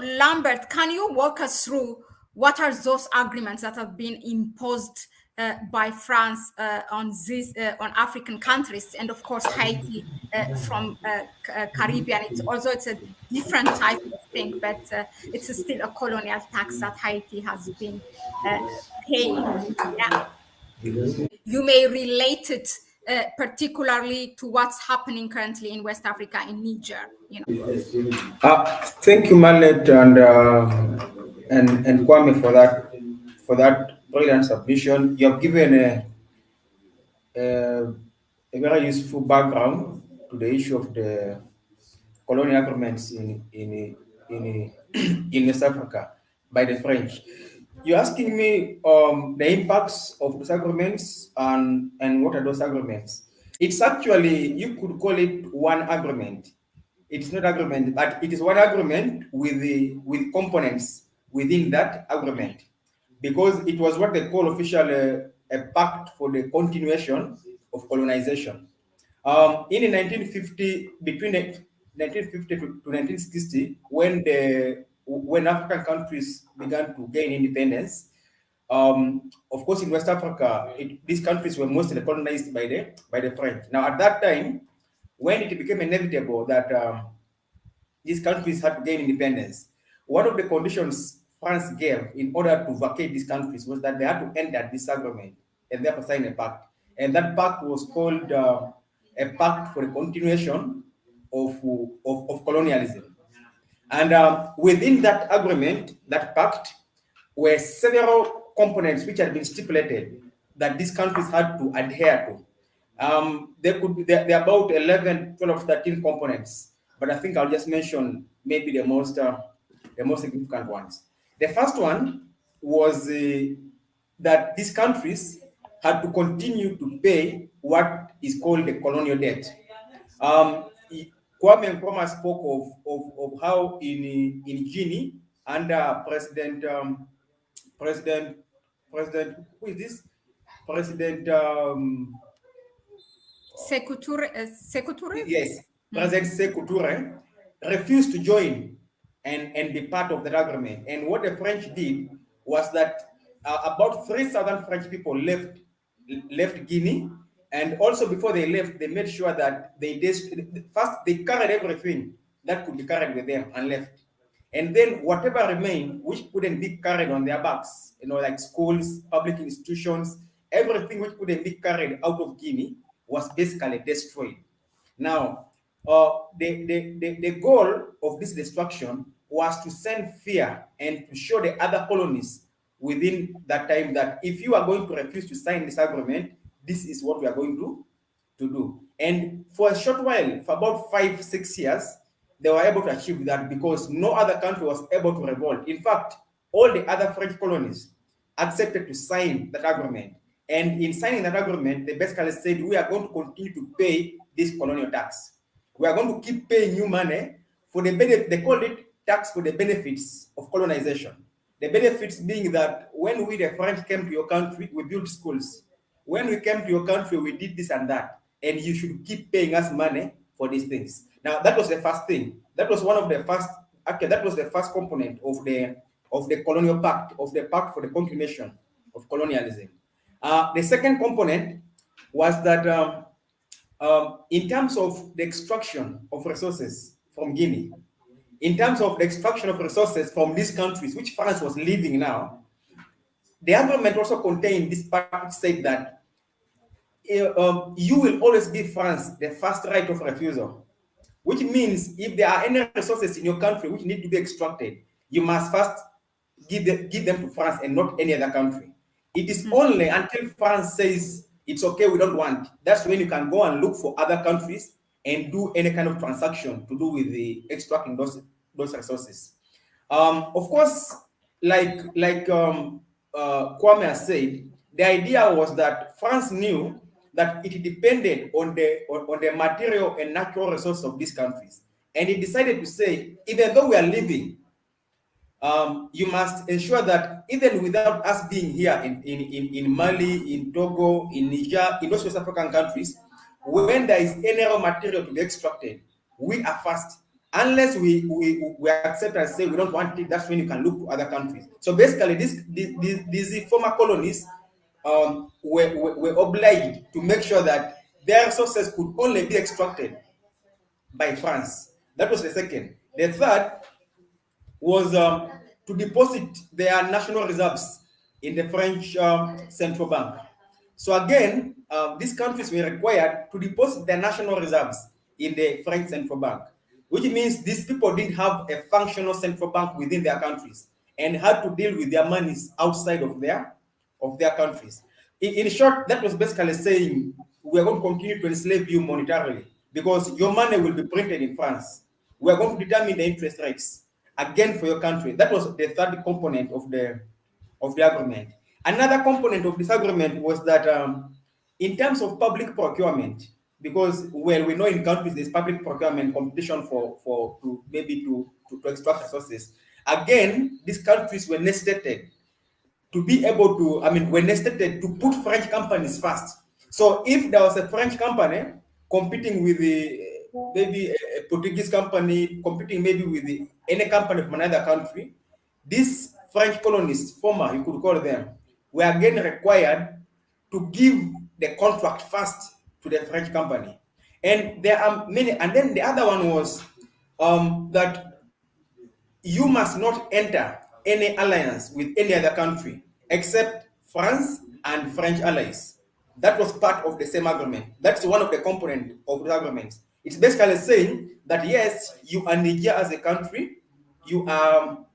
Lambert, can you walk us through what are those agreements that have been imposed by France on African countries, and of course Haiti from Caribbean? It's a different type of thing, but it's still a colonial tax that Haiti has been paying. Yeah. You may relate it particularly to what's happening currently in West Africa, in Niger. Thank you, Mahlet and Kwame for that brilliant submission. You have given a, a very useful background to the issue of the colonial agreements in in West Africa by the French. You're asking me the impacts of those agreements and what are those agreements? It's actually, you could call it one agreement. It's not agreement, but it is one agreement with components within that agreement, because it was what they call officially a pact for the continuation of colonization. In the 1950, between the 1950 to 1960, when African countries began to gain independence, of course, in West Africa, these countries were mostly colonized by the French. Now, at that time, when it became inevitable that these countries had to gain independence, one of the conditions France gave in order to vacate these countries was that they had to enter this agreement and therefore sign a pact. And that pact was called a pact for the continuation of colonialism. And within that agreement, that pact, were several components which had been stipulated that these countries had to adhere to. There are about 11, 12, 13 components, but I think I'll just mention maybe the most significant ones. The first one was that these countries had to continue to pay what is called the colonial debt. Kwame Nkrumah spoke of how in Guinea, under President, who is this? President Sekou Touré? Yes, President Sekou Touré refused to join and be part of the agreement. And what the French did was that about 3,000 French people left Guinea, and also before they left, they made sure that first they carried everything that could be carried with them and left. And then whatever remained, which couldn't be carried on their backs, like schools, public institutions, everything which couldn't be carried out of Guinea was basically destroyed. Now, the goal of this destruction was to send fear and to show the other colonies within that time that if you are going to refuse to sign this agreement, this is what we are going to do. And for a short while, for about 5-6 years, they were able to achieve that because no other country was able to revolt. In fact, all the other French colonies accepted to sign that agreement. And in signing that agreement, they basically said, we are going to continue to pay this colonial tax. We are going to keep paying you money for the benefit. They called it tax for the benefits of colonization. The benefits being that when we, the French, came to your country, we built schools. When we came to your country, we did this and that. And you should keep paying us money for these things. Now, that was the first thing. That was one of the first, actually, that was the first component of the colonial pact, of the pact for the continuation of colonialism. The second component was that in terms of the extraction of resources from Guinea, in terms of the extraction of resources from these countries, which France was leaving now, the agreement also contained this part which said that you will always give France the first right of refusal, which means if there are any resources in your country which need to be extracted, you must first give them to France and not any other country. It is only until France says it's okay, we don't want, that's when you can go and look for other countries and do any kind of transaction to do with the extracting those resources. Of course, like Kwame has said, the idea was that France knew that it depended on the material and natural resources of these countries. And it decided to say, even though we are living, you must ensure that even without us being here in Mali, in Togo, in Niger, in those West African countries, when there is any raw material to be extracted, we are first Unless we accept and say we don't want it, that's when you can look to other countries. So basically, these former colonies were obliged to make sure that their resources could only be extracted by France. That was the second. The third was to deposit their national reserves in the French central bank. So again, these countries were required to deposit their national reserves in the French central bank, which means these people didn't have a functional central bank within their countries and had to deal with their monies outside of their countries. In short, that was basically saying we are going to continue to enslave you monetarily because your money will be printed in France. We are going to determine the interest rates again for your country. That was the third component of the agreement. Another component of this agreement was that in terms of public procurement, because well, we know in countries there's public procurement competition for to maybe to extract resources. Again, these countries were necessitated to be able to, I mean, were necessitated to put French companies first. So if there was a French company competing with the maybe a Portuguese company competing maybe with any company from another country, these French colonies, former you could call them, were again required to give the contract first to the French company. And there are many, and then the other one was that you must not enter any alliance with any other country except France and French allies. That was part of the same agreement. That's one of the components of the agreement. It's basically saying that yes, you are Niger as a country, you are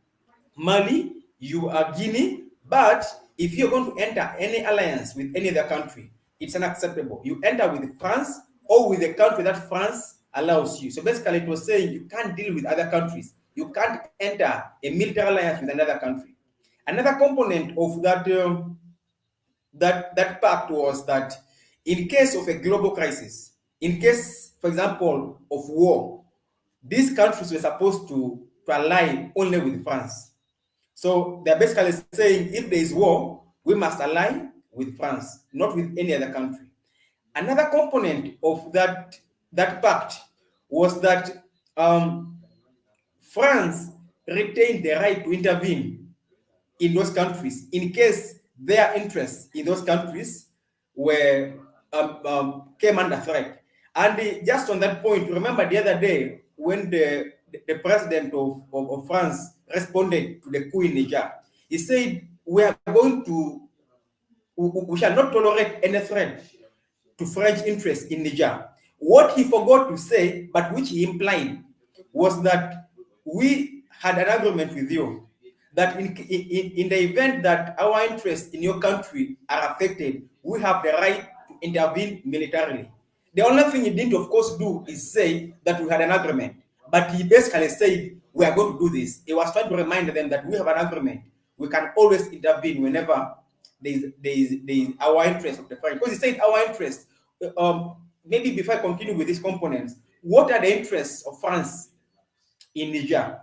Mali, you are Guinea, but if you're going to enter any alliance with any other country, it's unacceptable. You enter with France or with the country that France allows you. So basically, it was saying you can't deal with other countries. You can't enter a military alliance with another country. Another component of that pact was that in case of a global crisis, in case, for example, of war, these countries were supposed to ally only with France. So they're basically saying if there is war, we must ally with France, not with any other country. Another component of that pact was that France retained the right to intervene in those countries in case their interests in those countries were came under threat. And just on that point, remember the other day when the president of France responded to the coup in Niger, he said, we are going to, we shall not tolerate any threat to French interests in Niger. What he forgot to say, but which he implied, was that we had an agreement with you that in the event that our interests in your country are affected, we have the right to intervene militarily. The only thing he didn't, of course, do is say that we had an agreement, but he basically said, we are going to do this. He was trying to remind them that we have an agreement. We can always intervene whenever there is our interest of the French. Because he said our interest. Maybe before I continue with these components, what are the interests of France in Niger?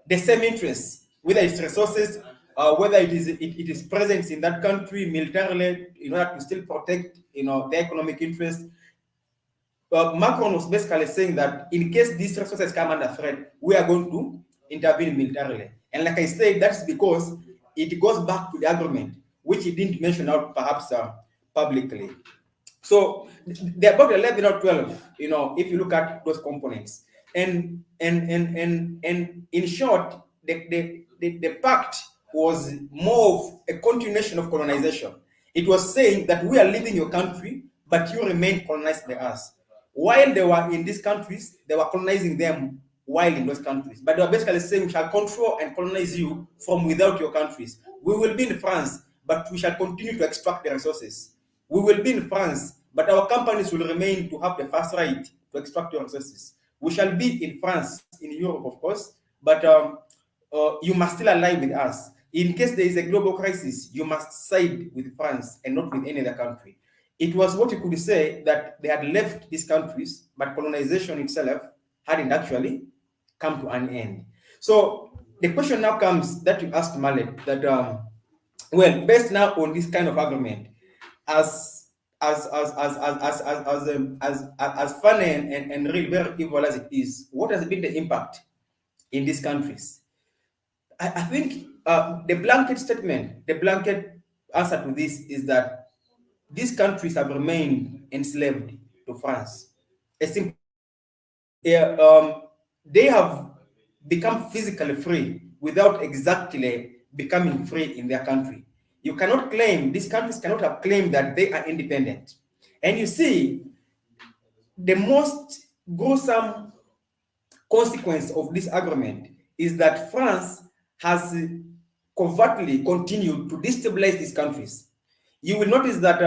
The same interests, whether it's resources, whether it is presence in that country militarily in order to still protect their economic interests. Macron was basically saying that in case these resources come under threat, we are going to intervene militarily. And like I said, that's because it goes back to the agreement, which he didn't mention out perhaps publicly. So they're about 11 or 12, if you look at those components. And in short, the pact was more of a continuation of colonization. It was saying that we are leaving your country, but you remain colonized by us. While they were in these countries, they were colonizing them while in those countries. But they were basically saying we shall control and colonize you from without your countries. We will be in France, but we shall continue to extract the resources. We will be in France, but our companies will remain to have the first right to extract your resources. We shall be in France, in Europe, of course, but you must still ally with us. In case there is a global crisis, you must side with France and not with any other country. It was what you could say that they had left these countries, but colonization itself hadn't actually come to an end. So the question now comes that you asked Mahlet, that well, based now on this kind of argument, as as funny and really very evil as it is, what has been the impact in these countries? I think the blanket statement, the blanket answer to this is that these countries have remained enslaved to France. A simple, yeah, they have become physically free without exactly becoming free in their country. You cannot claim, these countries cannot have claimed that they are independent. And you see, the most gruesome consequence of this agreement is that France has covertly continued to destabilize these countries. You will notice that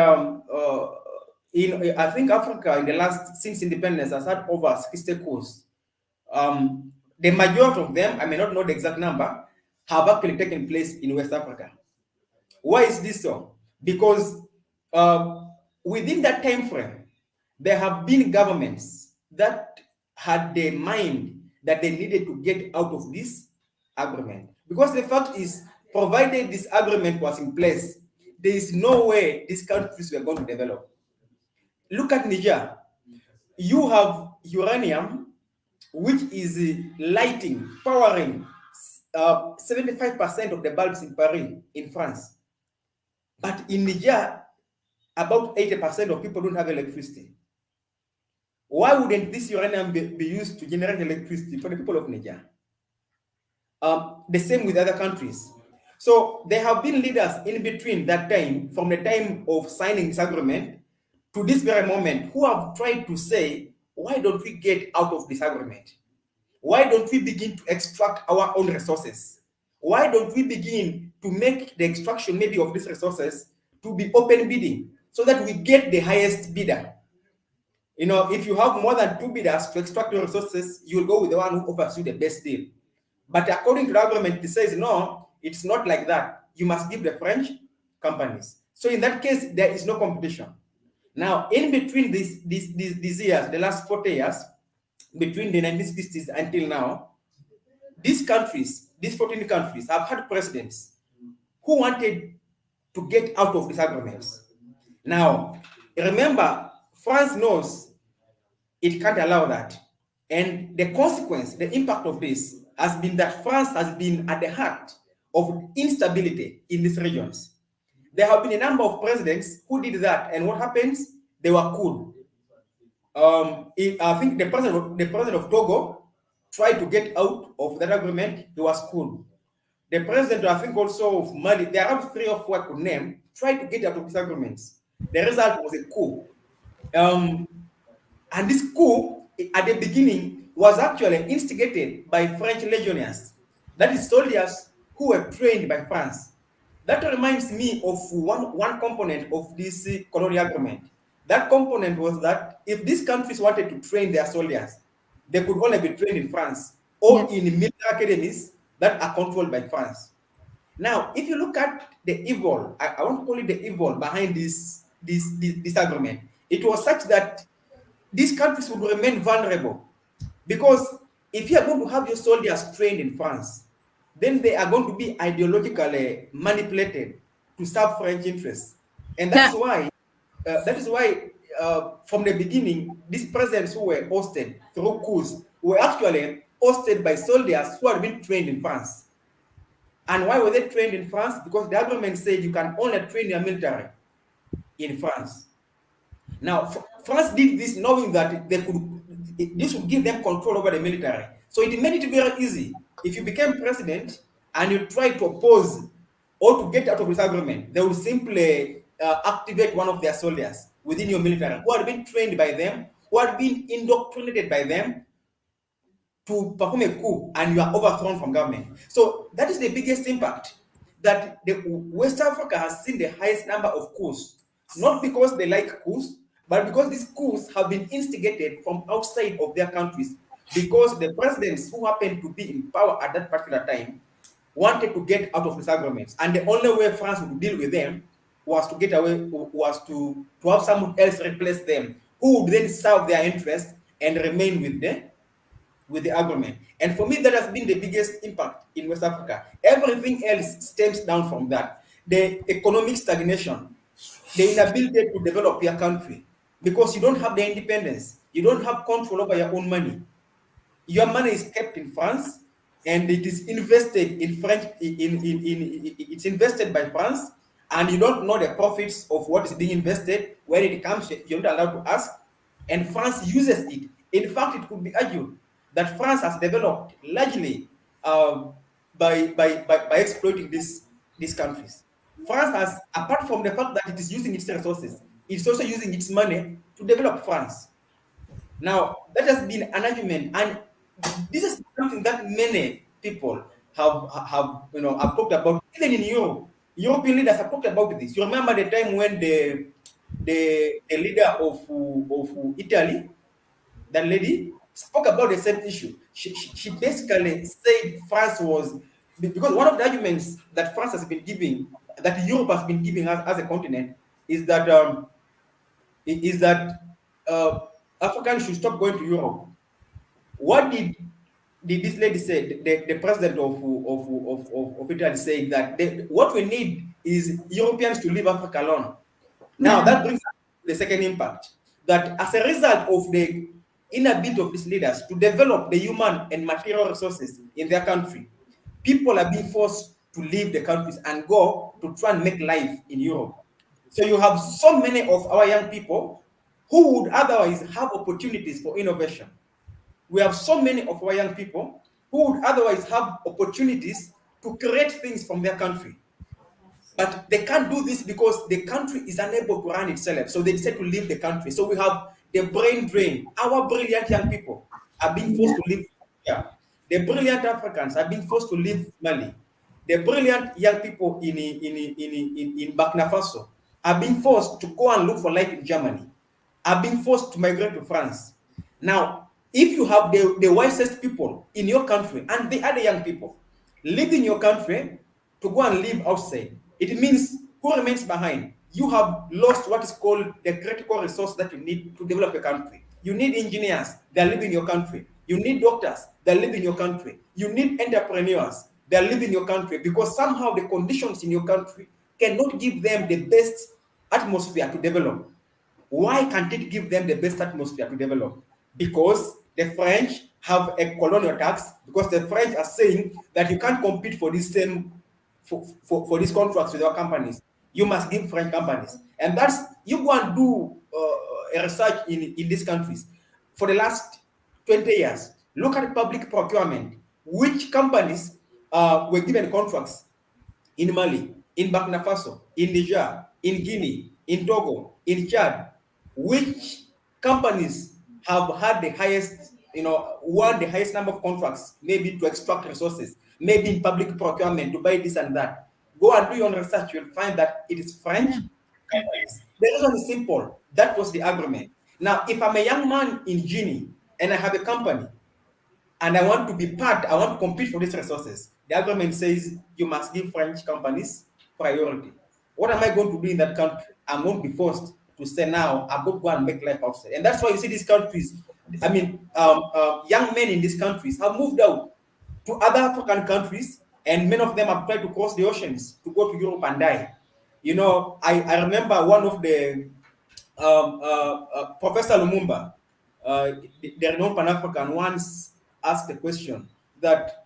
in I think Africa in the last since independence has had over 60 coups. The majority of them, I may not know the exact number, have actually taken place in West Africa. Why is this so? Because within that time frame, there have been governments that had the mind that they needed to get out of this agreement. Because the fact is, provided this agreement was in place, there is no way these countries were going to develop. Look at Niger. You have uranium, which is lighting, powering 75% of the bulbs in Paris, in France. But in Niger, about 80% of people don't have electricity. Why wouldn't this uranium be used to generate electricity for the people of Niger? The same with other countries. So there have been leaders in between that time, from the time of signing this agreement to this very moment, who have tried to say, why don't we get out of this agreement? Why don't we begin to extract our own resources? Why don't we begin to make the extraction maybe of these resources to be open bidding so that we get the highest bidder? You know, if you have more than 2 bidders to extract the resources, you'll go with the one who offers you the best deal. But according to the agreement, it says, no, it's not like that. You must give the French companies. So in that case, there is no competition. Now, in between these years, the last 40 years, between the 1960s until now, these countries, these 14 countries, have had presidents who wanted to get out of these agreements. Now, remember, France knows it can't allow that. And the consequence, the impact of this has been that France has been at the heart of instability in these regions. There have been a number of presidents who did that, and what happens? They were cool. I think the president of Togo tried to get out of that agreement. He was cool. The president, I think, also of Mali, there are 3 or 4 I could name, tried to get out of these agreements. The result was a coup. And this coup, at the beginning, was actually instigated by French legionnaires. That is soldiers who were trained by France. That reminds me of one component of this colonial agreement. That component was that if these countries wanted to train their soldiers, they could only be trained in France or in military academies that are controlled by France. Now, if you look at the evil, I want to call it the evil behind this agreement, it was such that these countries would remain vulnerable. Because if you are going to have your soldiers trained in France, then they are going to be ideologically manipulated to serve French interests. And that is why from the beginning, these presidents who were hosted through coups were actually hosted by soldiers who had been trained in France. And why were they trained in France? Because the government said you can only train your military in France. Now, France did this knowing that this would give them control over the military. So it made it very easy. If you became president and you try to oppose or to get out of this agreement, they would simply activate one of their soldiers within your military who had been trained by them, who had been indoctrinated by them to perform a coup, and you are overthrown from government. So that is the biggest impact, that West Africa has seen the highest number of coups, not because they like coups, but because these coups have been instigated from outside of their countries, because the presidents who happened to be in power at that particular time wanted to get out of these agreements. And the only way France would deal with them was to get away, was to have someone else replace them, who would then serve their interests and remain with the agreement. And for me, that has been the biggest impact in West Africa. Everything else stems down from that. The economic stagnation, the inability to develop your country because you don't have the independence. You don't have control over your own money. Your money is kept in France and it is invested in French it's invested by France, and you don't know the profits of what is being invested. When it comes, you're not allowed to ask, and France uses it. In fact, it could be argued that France has developed largely by exploiting these countries. France has, apart from the fact that it is using its resources, it's also using its money to develop France. Now, that has been an argument, and this is something that many people have talked about, even in Europe. European leaders have talked about this. You remember the time when the leader of Italy, that lady, spoke about the same issue. She basically said France was, because one of the arguments that France has been giving, that Europe has been giving as a continent, is that uh, Africans should stop going to Europe. What did this lady say? The president of Italy said that what we need is Europeans to leave Africa alone. Now Yeah. that brings us to the second impact, that as a result of the inability of these leaders to develop the human and material resources in their country, people are being forced to leave the countries and go to try and make life in Europe. So you have so many of our young people who would otherwise have opportunities for innovation. We have so many of our young people who would otherwise have opportunities to create things from their country. But they can't do this because the country is unable to run itself. So they decide to leave the country. So we have the brain drain. Our brilliant young people are being forced to leave here. The brilliant Africans are being forced to leave Mali. The brilliant young people in Burkina Faso are being forced to go and look for life in Germany, are being forced to migrate to France. Now, if you have the wisest people in your country and the other young people leaving your country to go and live outside, it means who remains behind? You have lost what is called the critical resource that you need to develop a country. You need engineers that live in your country. You need doctors that live in your country. You need entrepreneurs that live in your country, because somehow the conditions in your country cannot give them the best atmosphere to develop. Why can't it give them the best atmosphere to develop? Because the French have a colonial tax, because the French are saying that you can't compete for this same for these contracts with our companies. You must give French companies. And that's, you go and do a research in these countries. For the last 20 years, look at public procurement. Which companies were given contracts in Mali, in Burkina Faso, in Niger, in Guinea, in Togo, in Chad? Which companies have had the highest, won the highest number of contracts, maybe to extract resources, maybe in public procurement to buy this and that? Go and do your own research, you'll find that it is French companies. The reason is simple. That was the agreement. Now, if I'm a young man in Guinea and I have a company and I want to be part, I want to compete for these resources, the agreement says you must give French companies priority. What am I going to do in that country? I'm going to be forced to say, now I'm going to go and make life outside. And that's why you see these countries, young men in these countries have moved out to other African countries, and many of them have tried to cross the oceans to go to Europe and die. I remember one of the Professor Lumumba, the renowned Pan African, once asked a question that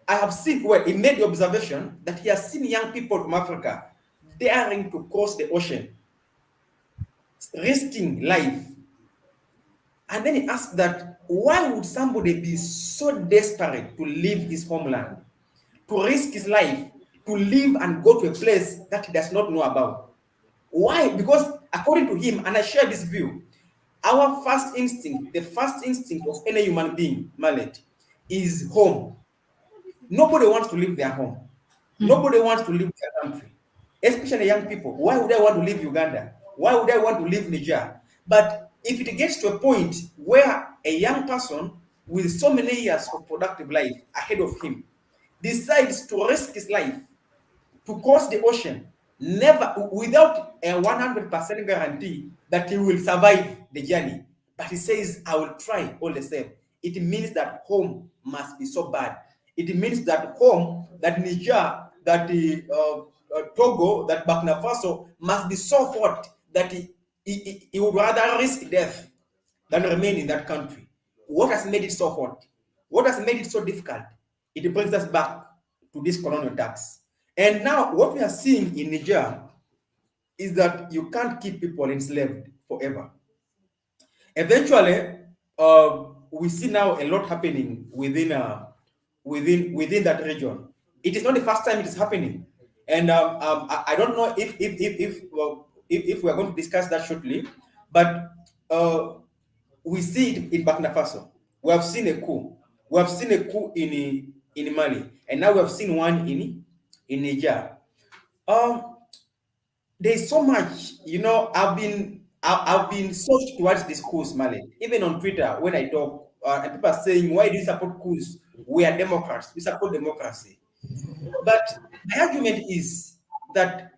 I have seen, well, he made the observation that he has seen young people from Africa daring to cross the ocean, risking life. And then he asked that, why would somebody be so desperate to leave his homeland, to risk his life, to live and go to a place that he does not know about? Why? Because according to him, and I share this view, our first instinct, the first instinct of any human being, Mahlet, is home. Nobody wants to leave their home. Nobody wants to leave their country, especially young people. Why would I want to leave Uganda? Why would I want to leave Niger? But if it gets to a point where a young person with so many years of productive life ahead of him decides to risk his life to cross the ocean, never without a 100% guarantee that he will survive the journey, but he says, I will try all the same, it means that home must be so bad. It means that home, that Niger, that Togo, that Burkina Faso must be so hot that he would rather risk death than remain in that country. What has made it so hot? What has made it so difficult? It brings us back to this colonial tax. And now what we are seeing in Niger is that you can't keep people enslaved forever. Eventually, we see now a lot happening within that region. It is not the first time it is happening, and I don't know if we are going to discuss that shortly, but we see it in Burkina Faso. We have seen a coup. We have seen a coup in Mali, and now we have seen one in Niger. There's so much, I've been soft towards this coups, Mahlet. Even on Twitter, when I talk, and people are saying, "Why do you support coups? We are Democrats. We support democracy." But my argument is that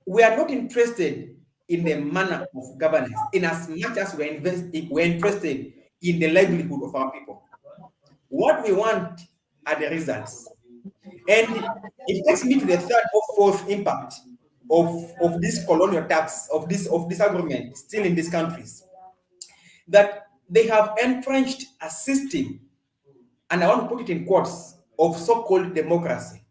we are not interested in the manner of governance in as much as we're interested in the livelihood of our people. What we want are the results. And it takes me to the third or fourth impact of this colonial tax, of this agreement still in these countries, that they have entrenched a system, and I want to put it in quotes, of so-called democracy.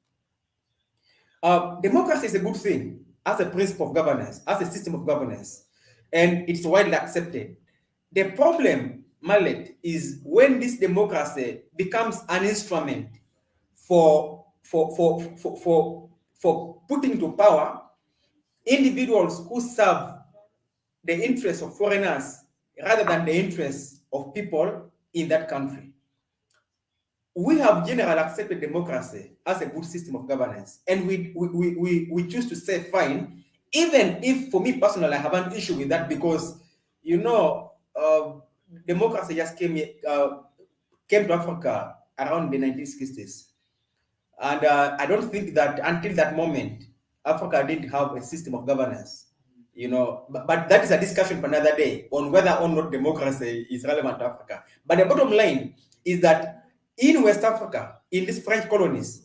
Democracy is a good thing as a principle of governance, as a system of governance, and it's widely accepted. The problem, Mallet, is when this democracy becomes an instrument for putting to power individuals who serve the interests of foreigners rather than the interests of people in that country. We have generally accepted democracy as a good system of governance, and we choose to say fine, even if, for me personally, I have an issue with that because, democracy just came to Africa around the 1960s. And I don't think that until that moment, Africa didn't have a system of governance. But that is a discussion for another day on whether or not democracy is relevant to Africa. But the bottom line is that in West Africa, in these French colonies,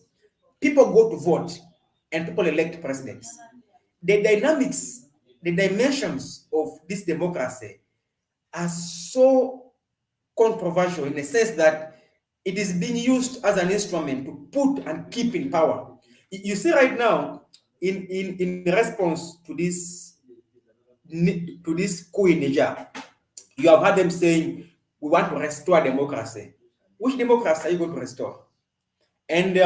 people go to vote and people elect presidents. The dynamics, the dimensions of this democracy are so controversial in the sense that it is being used as an instrument to put and keep in power. You see right now, in response to this coup in Niger, you have had them saying, we want to restore democracy. Which democracy are you going to restore? And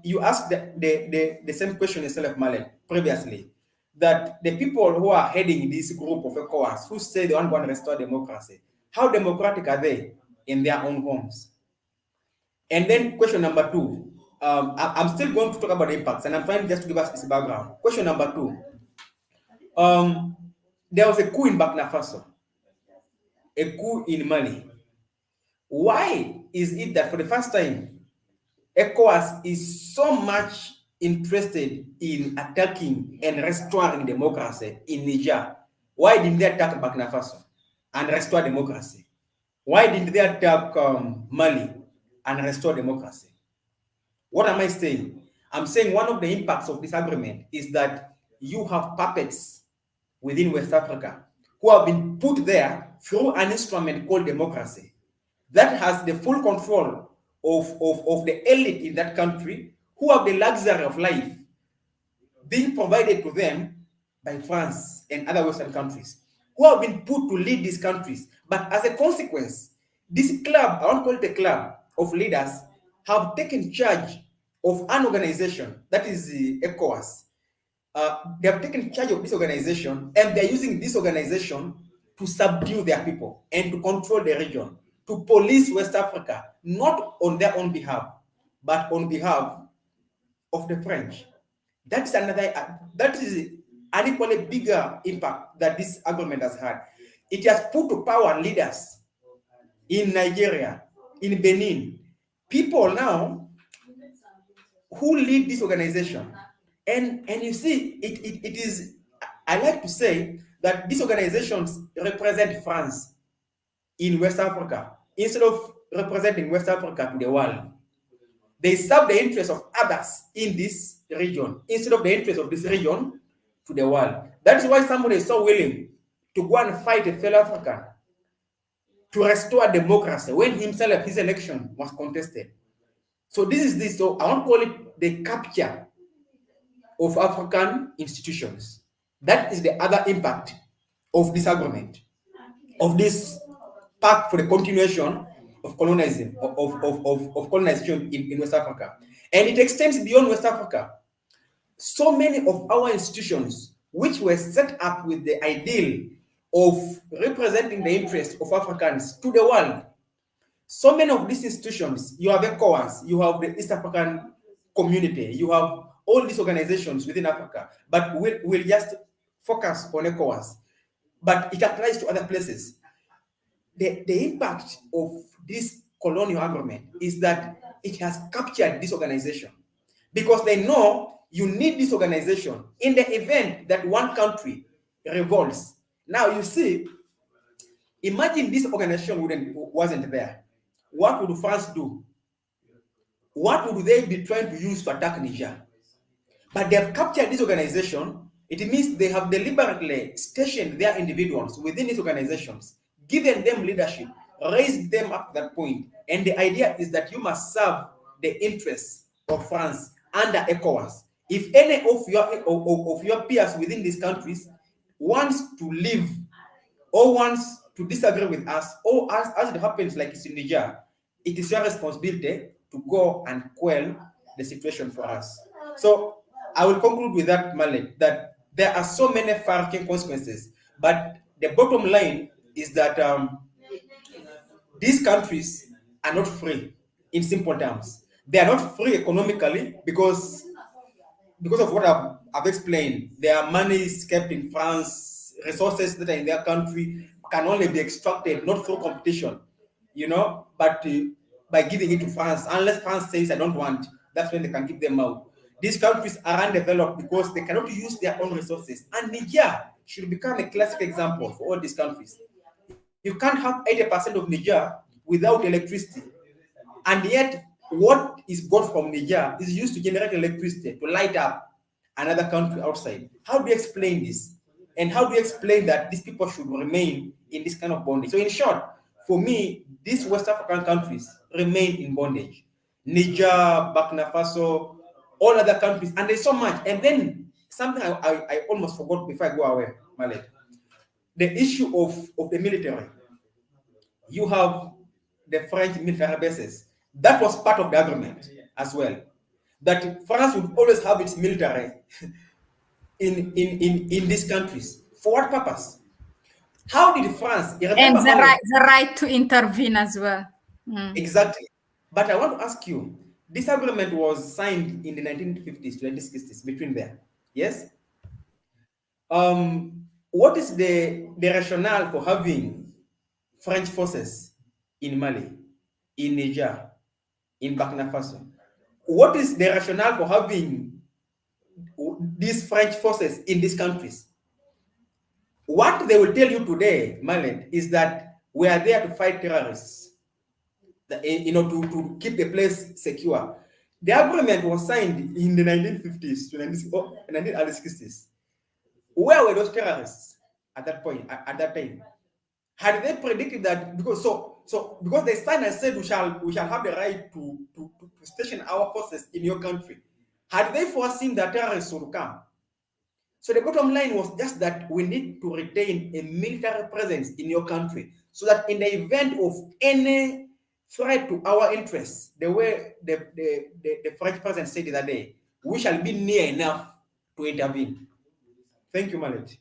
you asked the same question yourself, Mahlet, previously, that the people who are heading this group of ECOWAS, who say they want to restore democracy, how democratic are they in their own homes? And then question number two, I'm still going to talk about the impacts, and I'm trying just to give us this background. Question number two, there was a coup in Burkina Faso, a coup in Mali. Why is it that for the first time, ECOWAS is so much interested in attacking and restoring democracy in Niger? Why didn't they attack Burkina Faso and restore democracy? Why didn't they attack Mali and restore democracy? What am I saying? I'm saying one of the impacts of this agreement is that you have puppets within West Africa who have been put there through an instrument called democracy that has the full control of the elite in that country, who have the luxury of life being provided to them by France and other Western countries, who have been put to lead these countries. But as a consequence, this club, I won't call it a club of leaders, have taken charge of an organization that is the ECOWAS. They have taken charge of this organization, and they're using this organization to subdue their people and to control the region, to police West Africa, not on their own behalf, but on behalf of the French. That is an equally bigger impact that this agreement has had. It has put to power leaders in Nigeria, in Benin, people now who lead this organization. And you see, it is, I like to say that these organizations represent France in West Africa instead of representing West Africa to the world. they serve the interests of others in this region instead of the interests of this region to the world. That is why somebody is so willing to go and fight a fellow African to restore democracy when himself, his election was contested. So this is this. So I want to call it the capture of African institutions. That is the other impact of this agreement, of this pact for the continuation of colonialism, of colonization in West Africa. And it extends beyond West Africa. So many of our institutions, which were set up with the ideal of representing the interests of Africans to the world, so many of these institutions, you have ECOWAS, you have the East African Community, you have all these organizations within Africa, but we'll just focus on ECOWAS. But it applies to other places. The impact of this colonial agreement is that it has captured this organization because they know you need this organization in the event that one country revolts. Now you see, imagine this organization wasn't there. What would France do? What would they be trying to use to attack Niger? But they have captured this organization. It means they have deliberately stationed their individuals within these organizations, given them leadership, raised them up to that point. And the idea is that you must serve the interests of France under ECOWAS. If any of your peers within these countries wants to leave or wants to disagree with us, or as it happens like it's in Niger, it is your responsibility to go and quell the situation for us. So I will conclude with that, Mahlet, that there are so many far-reaching consequences, but the bottom line is that these countries are not free in simple terms. They are not free economically because of what I've explained. Their money is kept in France, resources that are in their country can only be extracted not through competition, but by giving it to France. Unless France says, I don't want, that's when they can give them out. These countries are undeveloped because they cannot use their own resources. And Niger should become a classic example for all these countries. You can't have 80% of Niger without electricity. And yet, what is got from Niger is used to generate electricity to light up another country outside. How do you explain this? And how do you explain that these people should remain in this kind of bondage? So in short, for me, these West African countries remain in bondage. Niger, Burkina Faso, all other countries, and there's so much. And then something I almost forgot before I go away, Mahlet. The issue of the military. You have the French military bases. That was part of the agreement as well. That France would always have its military in these countries. For what purpose? How did France... And the right to intervene as well. Exactly. But I want to ask you, this agreement was signed in the 1950s to 1960s, between there. Yes? What is the rationale for having French forces in Mali, in Niger, in Burkina Faso? What is the rationale for having these French forces in these countries? What they will tell you today, Mahlet, is that we are there to fight terrorists, to keep the place secure. The agreement was signed in the 1950s to 1960s. Where were those terrorists at that point, at that time? Had they predicted that because they signed and said we shall have the right to station our forces in your country? Had they foreseen that terrorists would come? So the bottom line was just that we need to retain a military presence in your country so that in the event of any threat to our interests, the way the French president said the other day, we shall be near enough to intervene. Thank you, Mahlet.